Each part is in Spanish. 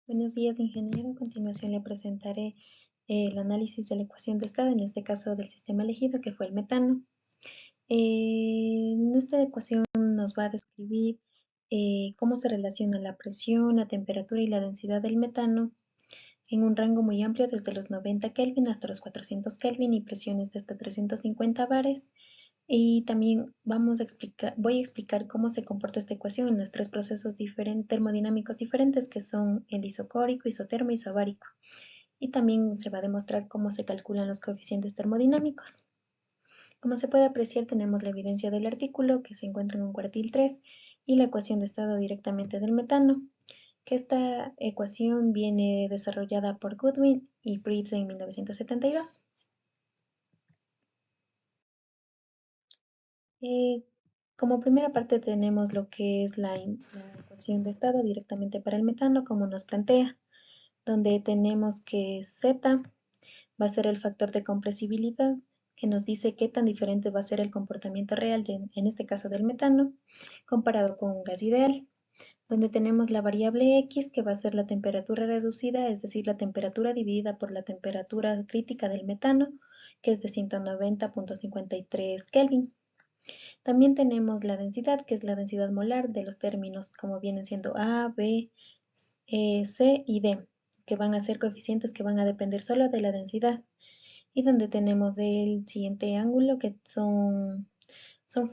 Buenos días, ingeniero. A continuación le presentaré el análisis de la ecuación de estado, en este caso del sistema elegido, que fue el metano. En esta ecuación nos va a describir cómo se relaciona la presión, la temperatura y la densidad del metano en un rango muy amplio desde los 90 Kelvin hasta los 400 Kelvin y presiones de hasta 350 bares. Y también voy a explicar cómo se comporta esta ecuación en los tres procesos termodinámicos diferentes que son el isocórico, isotermo y isobárico. Y también se va a demostrar cómo se calculan los coeficientes termodinámicos. Como se puede apreciar, tenemos la evidencia del artículo que se encuentra en un cuartil 3 y la ecuación de estado directamente del metano, que esta ecuación viene desarrollada por Goodwin y Fritz en 1972. Eh, Como primera parte tenemos lo que es la ecuación de estado directamente para el metano, como nos plantea, donde tenemos que Z va a ser el factor de compresibilidad, que nos dice qué tan diferente va a ser el comportamiento real, en este caso del metano, comparado con un gas ideal, donde tenemos la variable X, que va a ser la temperatura reducida, es decir, la temperatura dividida por la temperatura crítica del metano, que es de 190.53 Kelvin. También tenemos la densidad, que es la densidad molar de los términos, como vienen siendo A, B, C y D, que van a ser coeficientes que van a depender solo de la densidad. Y donde tenemos el siguiente ángulo, que son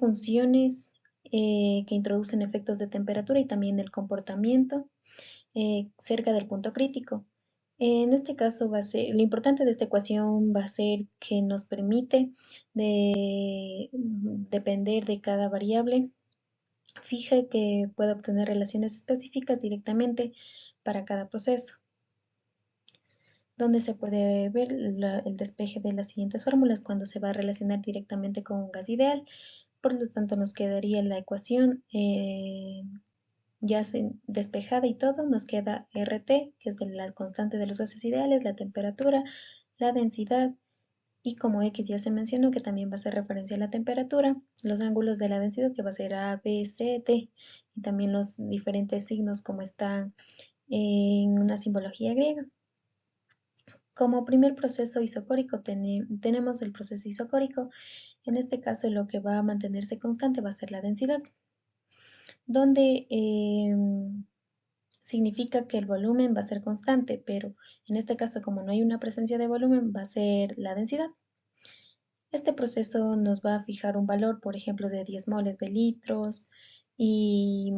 funciones que introducen efectos de temperatura y también del comportamiento cerca del punto crítico. En este caso lo importante de esta ecuación va a ser que nos permite depender de cada variable fija que pueda obtener relaciones específicas directamente para cada proceso, donde se puede ver el despeje de las siguientes fórmulas cuando se va a relacionar directamente con un gas ideal. Por lo tanto, nos quedaría la ecuación ya despejada y todo, nos queda RT, que es de la constante de los gases ideales, la temperatura, la densidad, y como X ya se mencionó que también va a ser referencia a la temperatura, los ángulos de la densidad, que va a ser A, B, C, D, y también los diferentes signos como están en una simbología griega. Como primer proceso isocórico tenemos el proceso isocórico. En este caso lo que va a mantenerse constante va a ser la densidad, donde significa que el volumen va a ser constante, pero en este caso, como no hay una presencia de volumen, va a ser la densidad. Este proceso nos va a fijar un valor, por ejemplo, de 10 moles de litros y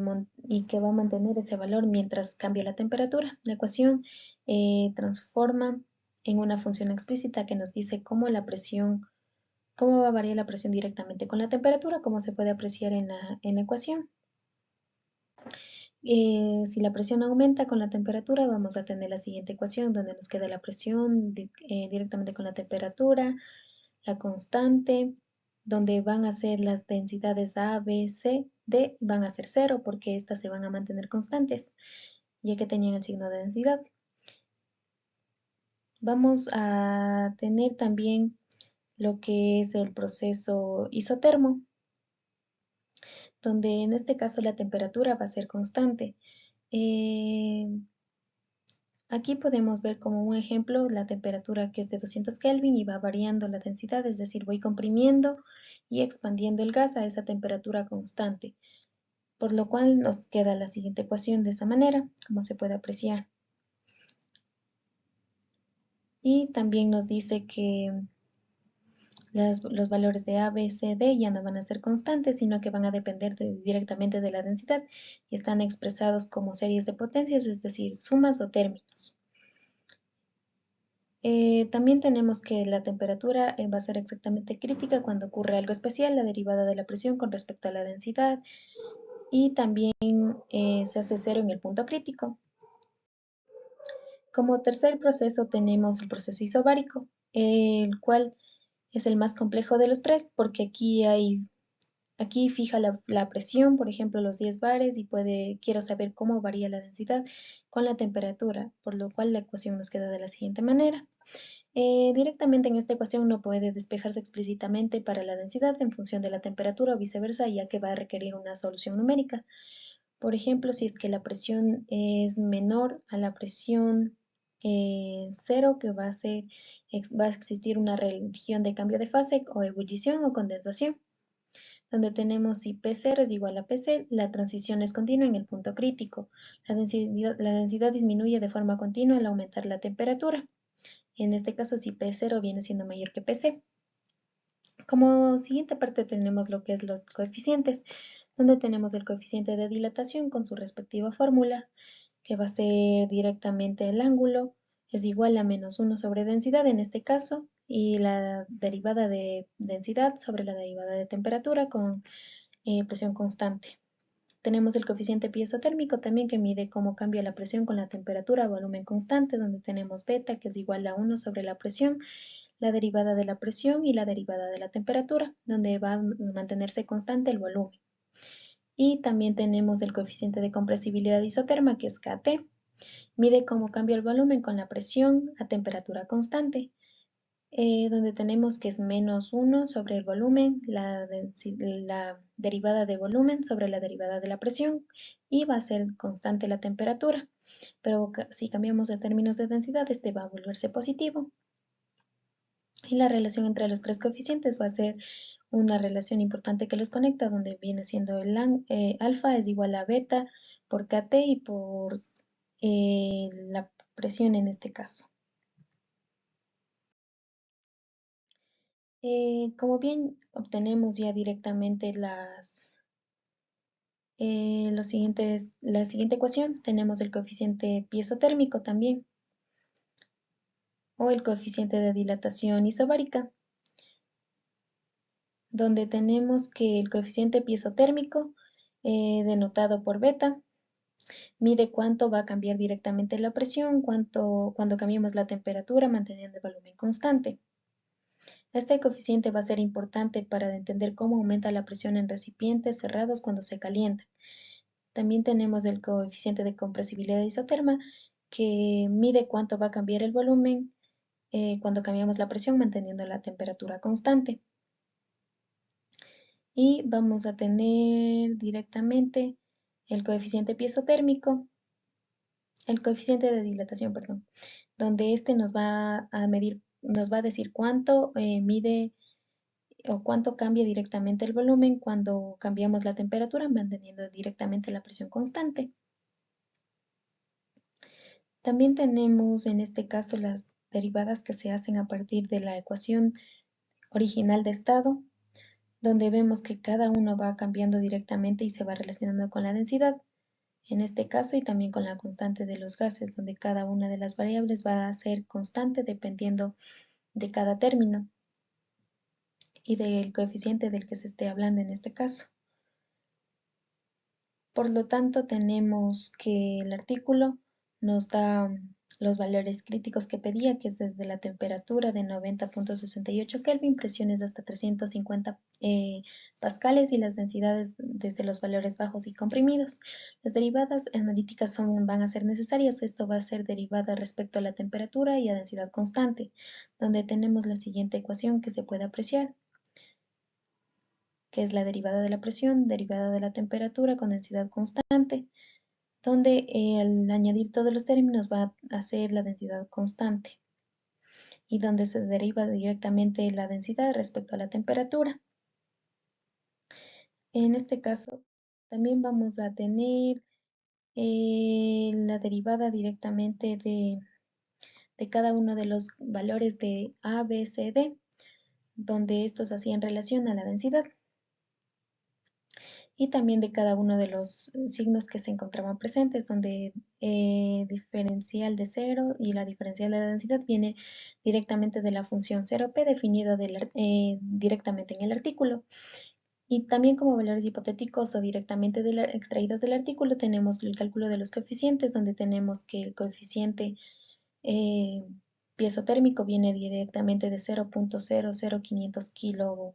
que va a mantener ese valor mientras cambia la temperatura. La ecuación transforma en una función explícita que nos dice cómo va a variar la presión directamente con la temperatura, como se puede apreciar en la ecuación. Si la presión aumenta con la temperatura, vamos a tener la siguiente ecuación donde nos queda la presión directamente con la temperatura, la constante, donde van a ser las densidades A, B, C, D, van a ser cero porque estas se van a mantener constantes, ya que tenían el signo de densidad. Vamos a tener también lo que es el proceso isotermo, donde en este caso la temperatura va a ser constante. Aquí podemos ver como un ejemplo la temperatura que es de 200 Kelvin y va variando la densidad, es decir, voy comprimiendo y expandiendo el gas a esa temperatura constante, por lo cual nos queda la siguiente ecuación de esa manera, como se puede apreciar. Y también nos dice que los valores de A, B, C, D ya no van a ser constantes, sino que van a depender directamente de la densidad y están expresados como series de potencias, es decir, sumas o términos. También tenemos que la temperatura va a ser exactamente crítica cuando ocurre algo especial, la derivada de la presión con respecto a la densidad, y también se hace cero en el punto crítico. Como tercer proceso tenemos el proceso isobárico, el cual es el más complejo de los tres porque aquí fija la presión, por ejemplo, los 10 bares y quiero saber cómo varía la densidad con la temperatura, por lo cual la ecuación nos queda de la siguiente manera. Directamente en esta ecuación no puede despejarse explícitamente para la densidad en función de la temperatura o viceversa, ya que va a requerir una solución numérica. Por ejemplo, si es que la presión es menor a la presión 0, que va a existir una región de cambio de fase o ebullición o condensación, donde tenemos si P0 es igual a Pc, la transición es continua en el punto crítico. La densidad disminuye de forma continua al aumentar la temperatura. En este caso, si P0 viene siendo mayor que Pc. Como siguiente parte tenemos lo que es los coeficientes, donde tenemos el coeficiente de dilatación con su respectiva fórmula, que va a ser directamente el ángulo, es igual a menos 1 sobre densidad en este caso, y la derivada de densidad sobre la derivada de temperatura con presión constante. Tenemos el coeficiente piezotérmico también, que mide cómo cambia la presión con la temperatura a volumen constante, donde tenemos beta, que es igual a 1 sobre la presión, la derivada de la presión y la derivada de la temperatura, donde va a mantenerse constante el volumen. Y también tenemos el coeficiente de compresibilidad isoterma, que es Kt. Mide cómo cambia el volumen con la presión a temperatura constante, donde tenemos que es menos 1 sobre el volumen, la derivada de volumen sobre la derivada de la presión, y va a ser constante la temperatura. Pero si cambiamos de términos de densidad, este va a volverse positivo. Y la relación entre los tres coeficientes va a ser una relación importante que los conecta, donde viene siendo el alfa es igual a beta por Kt y por la presión en este caso. Como bien obtenemos ya directamente la siguiente ecuación, tenemos el coeficiente piezotérmico también, o el coeficiente de dilatación isobárica, donde tenemos que el coeficiente piezotérmico, denotado por beta, mide cuánto va a cambiar directamente la presión cuando cambiemos la temperatura manteniendo el volumen constante. Este coeficiente va a ser importante para entender cómo aumenta la presión en recipientes cerrados cuando se calientan. También tenemos el coeficiente de compresibilidad isoterma, que mide cuánto va a cambiar el volumen cuando cambiamos la presión manteniendo la temperatura constante. Y vamos a tener directamente el coeficiente piezotérmico, el coeficiente de dilatación, perdón, donde este nos va a medir, nos va a decir cuánto mide o cuánto cambia directamente el volumen cuando cambiamos la temperatura manteniendo directamente la presión constante. También tenemos en este caso las derivadas que se hacen a partir de la ecuación original de estado, donde vemos que cada uno va cambiando directamente y se va relacionando con la densidad, en este caso, y también con la constante de los gases, donde cada una de las variables va a ser constante dependiendo de cada término y del coeficiente del que se esté hablando en este caso. Por lo tanto, tenemos que el artículo nos da los valores críticos que pedía, que es desde la temperatura de 90.68 Kelvin, presiones hasta 350 pascales y las densidades desde los valores bajos y comprimidos. Las derivadas analíticas van a ser necesarias. Esto va a ser derivada respecto a la temperatura y a densidad constante, donde tenemos la siguiente ecuación que se puede apreciar, que es la derivada de la presión, derivada de la temperatura con densidad constante, donde al añadir todos los términos va a ser la densidad constante y donde se deriva directamente la densidad respecto a la temperatura. En este caso también vamos a tener la derivada directamente de cada uno de los valores de A, B, C, D, donde estos hacían relación a la densidad, y también de cada uno de los signos que se encontraban presentes, donde diferencial de 0 y la diferencial de la densidad viene directamente de la función 0p definida directamente en el artículo. Y también como valores hipotéticos o directamente extraídos del artículo tenemos el cálculo de los coeficientes, donde tenemos que el coeficiente piezotérmico viene directamente de 0.00500 kilopascales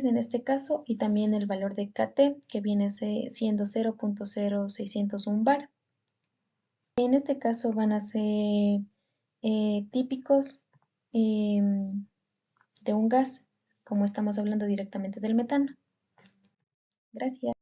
en este caso, y también el valor de Kt, que viene siendo 0.0601 bar. En este caso van a ser típicos de un gas, como estamos hablando directamente del metano. Gracias.